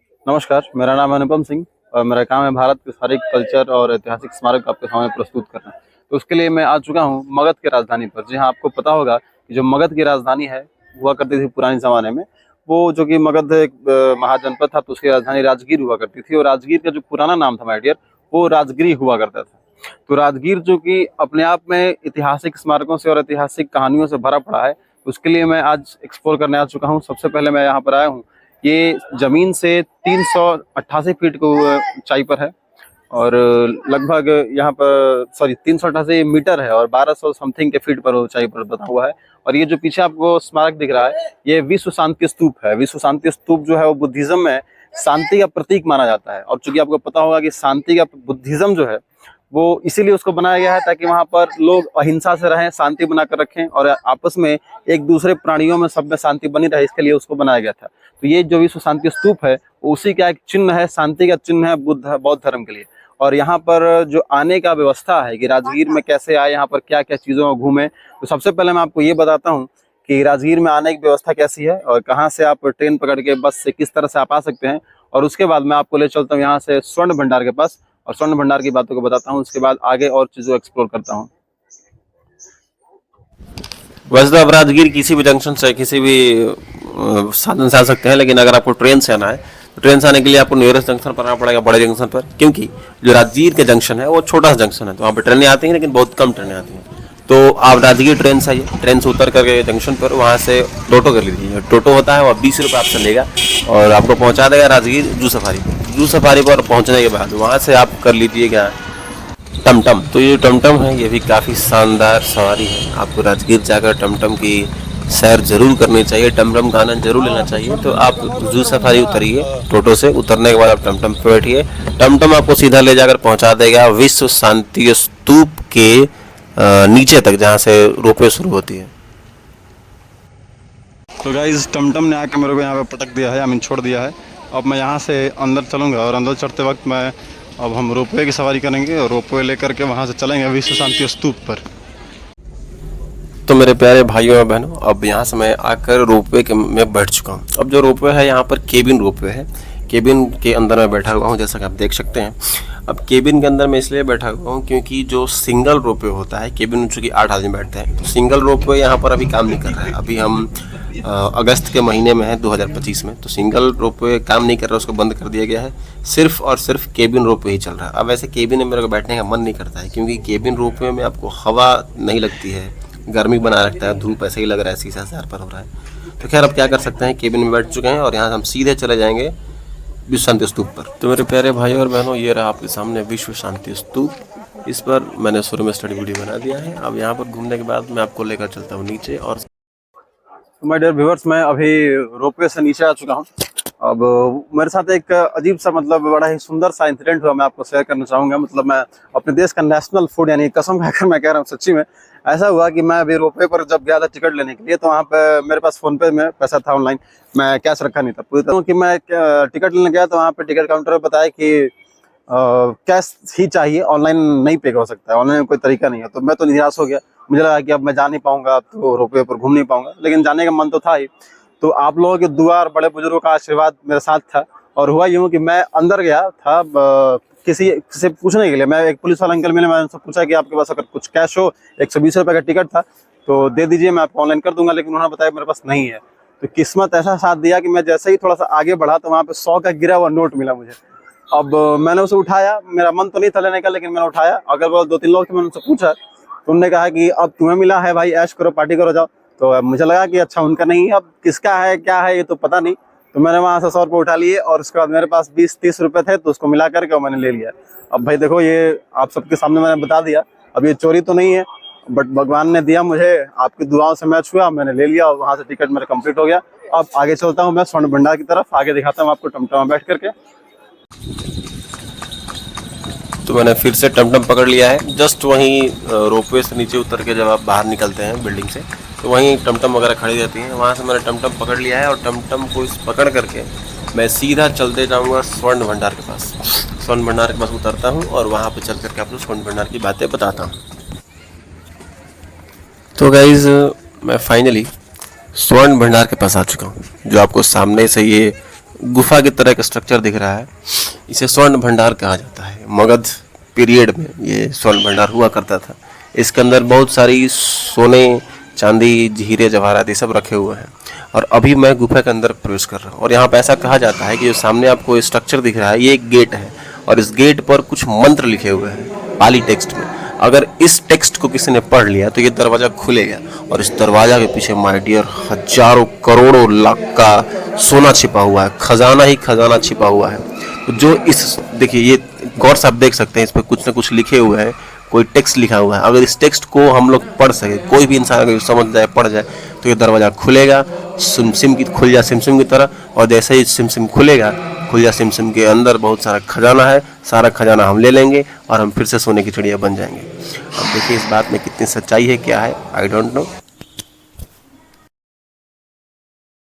नमस्कार, मेरा नाम है अनुपम सिंह और मेरा काम है भारत के सारे कल्चर और ऐतिहासिक स्मारक आपके सामने प्रस्तुत करना। तो उसके लिए मैं आ चुका हूँ मगध की राजधानी पर। जी हाँ, आपको पता होगा कि जो मगध की राजधानी है हुआ करती थी पुराने ज़माने में, वो जो कि मगध एक महाजनपद था, तो उसकी राजधानी राजगीर हुआ करती थी और राजगीर का जो पुराना नाम था माय डियर, वो राजगिरी हुआ करता था। तो राजगीर जो कि अपने आप में ऐतिहासिक स्मारकों से और ऐतिहासिक कहानियों से भरा पड़ा है, उसके लिए मैं आज एक्सप्लोर करने आ चुका हूँ। सबसे पहले मैं यहाँ पर आया हूँ, ये जमीन से 388 फीट की ऊंचाई पर है और लगभग यहाँ पर 388 मीटर है और 1200 समथिंग के फीट पर ऊंचाई पर बना हुआ है। और ये जो पीछे आपको स्मारक दिख रहा है, ये विश्व शांति स्तूप है। विश्व शांति स्तूप जो है वो बुद्धिज्म में शांति का प्रतीक माना जाता है। और चूंकि आपको पता होगा कि शांति का बुद्धिज्म जो है वो इसीलिए उसको बनाया गया है ताकि वहां पर लोग अहिंसा से रहें, शांति बनाकर रखें और आपस में एक दूसरे प्राणियों में सब में शांति बनी रहे, इसके लिए उसको बनाया गया था। तो ये जो विश्व शांति स्तूप है उसी का एक चिन्ह है, शांति का चिन्ह है बौद्ध धर्म के लिए। और यहाँ पर जो आने का व्यवस्था है कि राजगीर में कैसे आए, यहाँ पर क्या क्या चीज़ों में घूमे, तो सबसे पहले मैं आपको ये बताता हूँ कि राजगीर में आने की व्यवस्था कैसी है और कहाँ से आप ट्रेन पकड़ के बस से किस तरह से आप आ सकते हैं। और उसके बाद मैं आपको ले चलता हूँ यहाँ से स्वर्ण भंडार के पास और स्वर्ण भंडार की बातों को बताता हूँ। उसके बाद आगे और चीज़ों एक्सप्लोर करता हूँ। वैसे तो आप राजगीर किसी भी जंक्शन से किसी भी साधन से आ सकते हैं, लेकिन अगर आपको ट्रेन से आना है तो ट्रेन से आने के लिए आपको नियरेस्ट जंक्शन पर आना पड़ेगा, बड़े जंक्शन पर। क्योंकि जो राजगीर के जंक्शन है वो छोटा सा जंक्शन है, तो वहाँ पर ट्रेनें आती हैं लेकिन बहुत कम ट्रेनें आती हैं। तो आप राजगीर ट्रेन से आइए, ट्रेन से उतर करके जंक्शन पर वहाँ से टोटो कर लीजिए। टोटो होता है वो 20 रुपये आपसे लेगा और आपको पहुँचा देगा राजगीर जू सफारी पर। जू सफारी पर पहुँचने के बाद वहाँ से आप कर लीजिए क्या, टमटम। तो ये टमटम है, ये भी काफ़ी शानदार सवारी है। आपको राजगीर जाकर टमटम की सैर जरूर करनी चाहिए, टमटम का आनंद जरूर लेना चाहिए। तो आप जू सफारी उतरिए, टोटो से उतरने के बाद आप टमटम पे बैठिए। टमटम आपको सीधा ले जाकर पहुंचा देगा विश्व शांति स्तूप के नीचे तक, जहां से रोपवे शुरू होती है। तो गाइज टमटम ने आके मेरे को यहाँ पे पटक दिया है, आई मीन छोड़ दिया है। अब मैं यहाँ से अंदर चलूँगा और अंदर चढ़ते वक्त अब हम रोपवे की सवारी करेंगे और रोपवे लेकर के वहाँ से चलेंगे विश्व शांति स्तूप पर। तो मेरे प्यारे भाइयों और बहनों, अब यहाँ से मैं आकर रोपवे के में बैठ चुका हूँ। अब जो रोपवे है यहाँ पर केबिन रोपवे है। केबिन के अंदर मैं बैठा हुआ हूँ, जैसा कि आप देख सकते हैं। अब केबिन के अंदर मैं इसलिए बैठा हुआ हूँ क्योंकि जो सिंगल रोपवे होता है, केबिन में चूँकि 8 आदमी बैठते हैं, तो सिंगल रोपवे यहाँ पर अभी काम नहीं कर रहा है। अभी हम अगस्त के महीने में है 2025 में, तो सिंगल रोपवे काम नहीं कर रहा, उसको बंद कर दिया गया है। सिर्फ और सिर्फ केबिन रोपवे ही चल रहा है। अब वैसे केबिन में मेरे को बैठने का मन नहीं करता है क्योंकि केबिन रोपवे में आपको हवा नहीं लगती है, गर्मी बना रखता है, धूप ऐसे ही लग रहा है, शीशा से पर हो रहा है। तो खैर अब क्या कर सकते हैं, केबिन में बैठ चुके हैं और यहाँ हम सीधे चले जाएंगे विश्व शांति स्तूप पर। तो मेरे प्यारे भाइयों और बहनों, ये रहा आपके सामने विश्व शांति स्तूप। इस पर मैंने शुरू में स्टडी वीडियो बना दिया है। अब यहाँ पर घूमने के बाद मैं आपको लेकर चलता हूँ नीचे। और माय डियर व्यूअर्स, मैं अभी रोपवे से नीचे आ चुका हूँ। अब मेरे साथ एक अजीब सा बड़ा ही सुंदर सा इंसिडेंट हुआ, मैं आपको शेयर करना चाहूँगा। मैं अपने देश का नेशनल फूड यानी कसम खाकर मैं कह रहा हूँ, सच्ची में ऐसा हुआ कि मैं अभी रोपवे पर जब गया था टिकट लेने के लिए, तो वहाँ पे मेरे पास फ़ोन पे में पैसा था ऑनलाइन, मैं कैश रखा नहीं था पूरी तरह। कि मैं टिकट लेने गया तो वहाँ पे टिकट काउंटर पर बताया कि कैश ही चाहिए, ऑनलाइन नहीं पे हो सकता है, ऑनलाइन कोई तरीका नहीं है। तो मैं तो निराश हो गया, मुझे लगा कि अब मैं जा नहीं पाऊंगा, तो रोपवे पर घूम नहीं पाऊंगा, लेकिन जाने का मन तो था ही। तो आप लोगों की दुआ और बड़े बुजुर्गों का आशीर्वाद मेरे साथ था और हुआ यूँ कि मैं अंदर गया था किसी से पूछने के लिए। मैं एक पुलिस वाला अंकल मिले, मैंने उनसे पूछा कि आपके पास अगर कुछ कैश हो, 120 रुपये का टिकट था तो दे दीजिए, मैं आपको ऑनलाइन कर दूंगा। लेकिन उन्होंने बताया मेरे पास नहीं है। तो किस्मत ऐसा साथ दिया कि मैं जैसे ही थोड़ा सा आगे बढ़ा तो वहाँ पे 100 का गिरा हुआ नोट मिला मुझे। अब मैंने उसे उठाया, मेरा मन तो नहीं था लेने का, लेकिन मैंने उठाया। अगर वो 2-3 लोग थे, मैंने उनसे पूछा तो उन्होंने कहा कि अब तुम्हें मिला है भाई, ऐश करो, पार्टी करो, जाओ। तो मुझे लगा कि अच्छा उनका नहीं है, अब किसका है क्या है ये तो पता नहीं। तो मैंने वहाँ से 100 रुपये उठा लिए और उसके बाद मेरे पास 20-30 रुपये थे, तो उसको मिला करके मैंने ले लिया। अब भाई देखो, ये आप सबके सामने मैंने बता दिया। अब ये चोरी तो नहीं है, बट भगवान ने दिया मुझे, आपकी दुआओं से मैच हुआ, मैंने ले लिया और वहाँ से टिकट मेरा कंप्लीट हो गया। अब आगे चलता हूँ मैं स्वर्ण भंडार की तरफ, आगे दिखाता हूँ आपको टमटम में बैठ करके। तो मैंने फिर से टमटम पकड़ लिया है। जस्ट वहीं रोपवे से नीचे उतर के जब आप बाहर निकलते हैं बिल्डिंग से, तो वहीं टमटम वगैरह खड़ी रहती हैं। वहाँ से मैंने टमटम पकड़ लिया है और टमटम को इस पकड़ करके मैं सीधा चलते जाऊँगा स्वर्ण भंडार के पास। स्वर्ण भंडार के पास उतरता हूँ और वहाँ पे चल करके आपको स्वर्ण भंडार की बातें बताता हूँ। तो गाइज, मैं फाइनली स्वर्ण भंडार के पास आ चुका हूँ, जो आपको सामने से ये गुफा की तरह का स्ट्रक्चर दिख रहा है, इसे स्वर्ण भंडार कहा जाता है। मगध पीरियड में ये स्वर्ण भंडार हुआ करता था। इसके अंदर बहुत सारी सोने, चांदी, हीरे जवाहरात ये सब रखे हुए हैं। और अभी मैं गुफा के अंदर प्रवेश कर रहा हूँ। और यहाँ पे ऐसा कहा जाता है कि जो सामने आपको स्ट्रक्चर दिख रहा है, ये एक गेट है और इस गेट पर कुछ मंत्र लिखे हुए हैं पाली टेक्स्ट में। अगर इस टेक्स्ट को किसी ने पढ़ लिया तो ये दरवाज़ा खुलेगा और इस दरवाज़ा के पीछे माय डियर हजारों करोड़ों लाख का सोना छिपा हुआ है, खजाना ही खजाना छिपा हुआ है। तो जो इस देखिए, ये गौर से आप देख सकते हैं, इस पर कुछ ना कुछ लिखे हुए हैं, कोई टेक्स्ट लिखा हुआ है। अगर इस टेक्स्ट को हम लोग पढ़ सके, कोई भी इंसान अगर समझ जाए, पढ़ जाए, तो ये दरवाज़ा खुलेगा, सिमसिम की खुल जा सिमसिम की तरह। और जैसे ही सिमसिम खुलेगा, खुल जा सिमसिम के अंदर बहुत सारा खजाना है, सारा खजाना हम ले लेंगे और हम फिर से सोने की चिड़िया बन जाएंगे। अब देखिए इस बात में कितनी सच्चाई है, क्या है, आई डोंट नो।